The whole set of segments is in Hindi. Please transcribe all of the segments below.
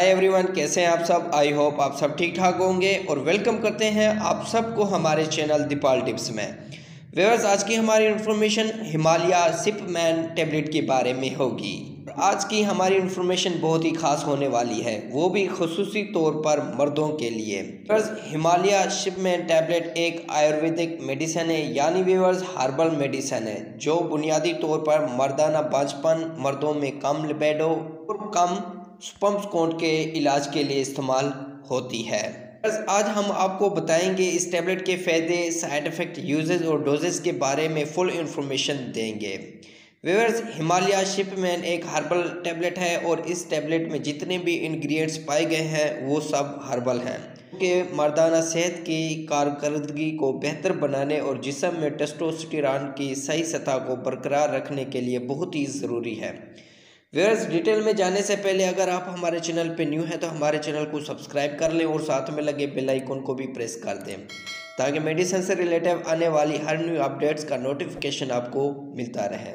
हाय एवरीवन, कैसे हैं आप सब। आई होप आप सब ठीक ठाक होंगे और वेलकम करते हैं आप सबको हमारे चैनल दीपाल टिप्स में। व्यूअर्स, आज की हमारी इन्फॉर्मेशन हिमालय सिपमैन टैबलेट के बारे में होगी। आज की हमारी इन्फॉर्मेशन बहुत ही खास होने वाली है, वो भी खुसूसी तौर पर मर्दों के लिए। व्यूअर्स, हिमालय सिपमैन टैबलेट एक आयुर्वेदिक मेडिसिन है, यानी व्यूअर्स हर्बल मेडिसिन है, जो बुनियादी तौर पर मर्दाना बांझपन, मर्दों में कम लिबिडो और कम स्पर्म काउंट के इलाज के लिए इस्तेमाल होती है। आज हम आपको बताएंगे इस टैबलेट के फ़ायदे, साइड इफ़ेक्ट, यूजेस और डोजेस के बारे में फुल इंफॉर्मेशन देंगे। व्यूअर्स, हिमालय सिपमैन एक हर्बल टैबलेट है और इस टैबलेट में जितने भी इंग्रेडिएंट्स पाए गए हैं वो सब हर्बल हैं, कि मर्दाना सेहत की कारकर्दगी को बेहतर बनाने और जिस्म में टेस्टोस्टेरोन की सही सतह को बरकरार रखने के लिए बहुत ही ज़रूरी है। व्यूअर्स, डिटेल में जाने से पहले अगर आप हमारे चैनल पे न्यू हैं तो हमारे चैनल को सब्सक्राइब कर लें और साथ में लगे बेल आइकन को भी प्रेस कर दें, ताकि मेडिसिन से रिलेटेड आने वाली हर न्यू अपडेट्स का नोटिफिकेशन आपको मिलता रहे।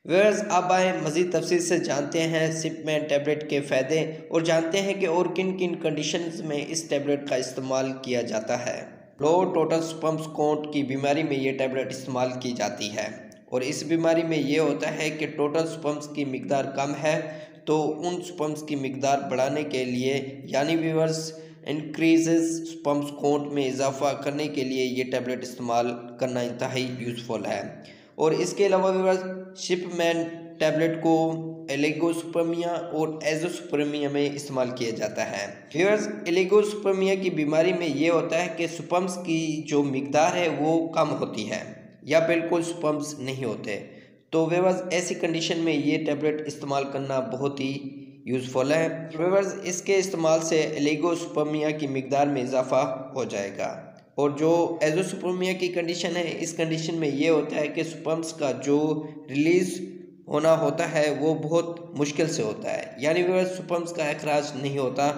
व्यूअर्स, अब आए मज़ीद तफसील से जानते हैं सिपमैन टैबलेट के फ़ायदे और जानते हैं कि और किन किन कंडीशंस में इस टैबलेट का इस्तेमाल किया जाता है। लो टोटल स्पर्म काउंट की बीमारी में ये टैबलेट इस्तेमाल की जाती है और इस बीमारी में ये होता है कि टोटल स्पर्म्स की मिकदार कम है, तो उन स्पर्म्स की मिकदार बढ़ाने के लिए, यानी व्यूअर्स इंक्रीजेस स्पर्म्स काउंट में इजाफा करने के लिए ये टैबलेट इस्तेमाल करना इंतहाई यूज़फुल है। और इसके अलावा व्यूअर्स सिपमैन टैबलेट को एलिगोस्पर्मिया और एजोस्पर्मिया में इस्तेमाल किया जाता है। व्यूअर्स, एलिगोस्पर्मिया की बीमारी में ये होता है कि स्पर्म्स की जो मिकदार है वो कम होती है या बिल्कुल स्पर्म्स नहीं होते, तो व्यूअर्स ऐसी कंडीशन में ये टैबलेट इस्तेमाल करना बहुत ही यूज़फुल है। व्यूअर्स, इसके इस्तेमाल से एलिगोस्पर्मिया की मिकदार में इजाफा हो जाएगा। और जो एजोस्पर्मिया की कंडीशन है, इस कंडीशन में ये होता है कि स्पर्म्स का जो रिलीज़ होना होता है वो बहुत मुश्किल से होता है, यानी व्यूअर्स स्पर्म्स का अखराज नहीं होता,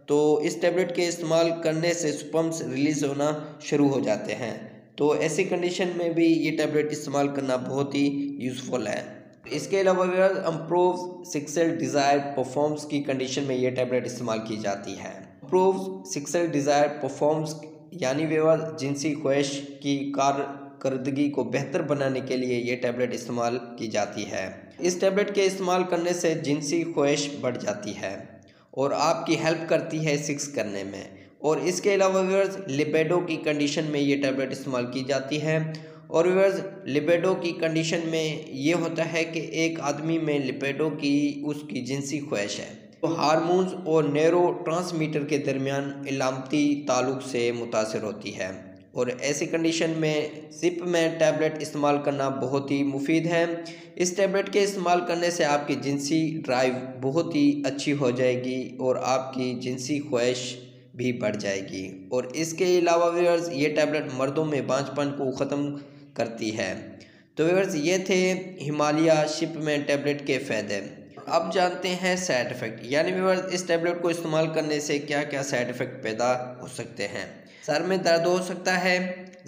तो इस टैबलेट के इस्तेमाल करने से स्पर्म्स रिलीज़ होना शुरू हो जाते हैं। तो ऐसी कंडीशन में भी ये टैबलेट इस्तेमाल करना बहुत ही यूज़फुल है। इसके अलावा viewers improve sexual desire performs की कंडीशन में ये टैबलेट इस्तेमाल की जाती है। इम्प्रूव सेक्सुअल डिज़ायर परफॉर्म्स यानी व्यूअर्स जिनसी ख्वाहिश की कारकर्दगी को बेहतर बनाने के लिए ये टैबलेट इस्तेमाल की जाती है। इस टैबलेट के इस्तेमाल करने से जिनसी ख्वाहिश बढ़ जाती है और आपकी हेल्प करती है सेक्स करने में। और इसके अलावा व्यूअर्स लिबिडो की कंडीशन में ये टैबलेट इस्तेमाल की जाती है। और व्यूअर्स लिबिडो की कंडीशन में ये होता है कि एक आदमी में लिबिडो की उसकी जिनसी ख्वाहिश है, तो हार्मोन्स और न्यूरोट्रांसमीटर के दरमियान इलामती ताल्लुक से मुतासर होती है। और ऐसी कंडीशन में सिपमैन टैबलेट इस्तेमाल करना बहुत ही मुफीद है। इस टैबलेट के इस्तेमाल करने से आपकी जिनसी ड्राइव बहुत ही अच्छी हो जाएगी और आपकी जिनसी ख्वाहिश भी बढ़ जाएगी। और इसके अलावा व्यूअर्स ये टैबलेट मर्दों में बांझपन को ख़त्म करती है। तो व्यूअर्स ये थे हिमालय सिपमैन टैबलेट के फ़ायदे। अब जानते हैं साइड इफ़ेक्ट, यानी व्यूअर्स इस टैबलेट को इस्तेमाल करने से क्या क्या साइड इफ़ेक्ट पैदा हो सकते हैं। सर में दर्द हो सकता है,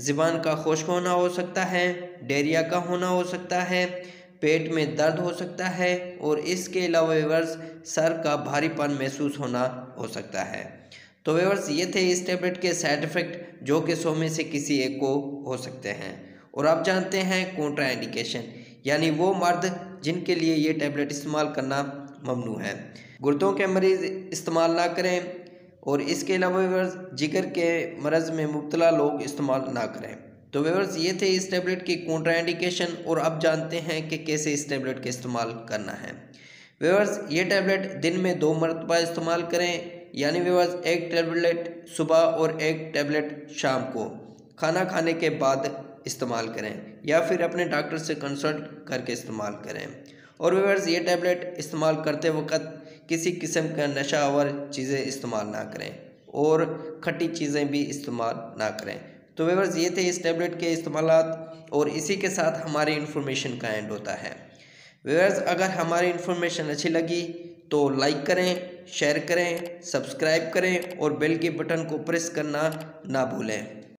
ज़ुबान का खुश्क होना हो सकता है, डायरिया का होना हो सकता है, पेट में दर्द हो सकता है और इसके अलावा व्यूअर्स सर का भारीपन महसूस होना हो सकता है। तो व्यूअर्स ये थे इस टैबलेट के साइड इफ़ेक्ट, जो कि 100 में से किसी एक को हो सकते हैं। और आप जानते हैं कॉन्ट्रा इंडिकेशन, यानी वो मर्द जिनके लिए ये टैबलेट इस्तेमाल करना ममनू है। गुर्दों के मरीज़ इस्तेमाल ना करें और इसके अलावा व्यूअर्स जिगर के मरज़ में मुब्तला लोग इस्तेमाल ना करें। तो व्यूअर्स ये थे इस टैबलेट की कॉन्ट्रा इंडिकेशन। और अब जानते हैं कि कैसे इस टैबलेट का इस्तेमाल करना है। व्यूअर्स ये टैबलेट दिन में 2 मरतबा इस्तेमाल करें, यानी व्यूअर्स एक टैबलेट सुबह और एक टैबलेट शाम को खाना खाने के बाद इस्तेमाल करें, या फिर अपने डॉक्टर से कंसल्ट करके इस्तेमाल करें। और व्यूअर्स ये टैबलेट इस्तेमाल करते वक्त किसी किस्म का नशा आवर चीज़ें इस्तेमाल ना करें और खट्टी चीज़ें भी इस्तेमाल ना करें। तो व्यूअर्स ये थे इस टैबलेट के इस्तेमालात और इसी के साथ हमारी इन्फॉर्मेशन का एंड होता है। व्यूअर्स अगर हमारी इन्फॉर्मेशन अच्छी लगी तो लाइक करें, शेयर करें, सब्सक्राइब करें और बेल के बटन को प्रेस करना ना भूलें।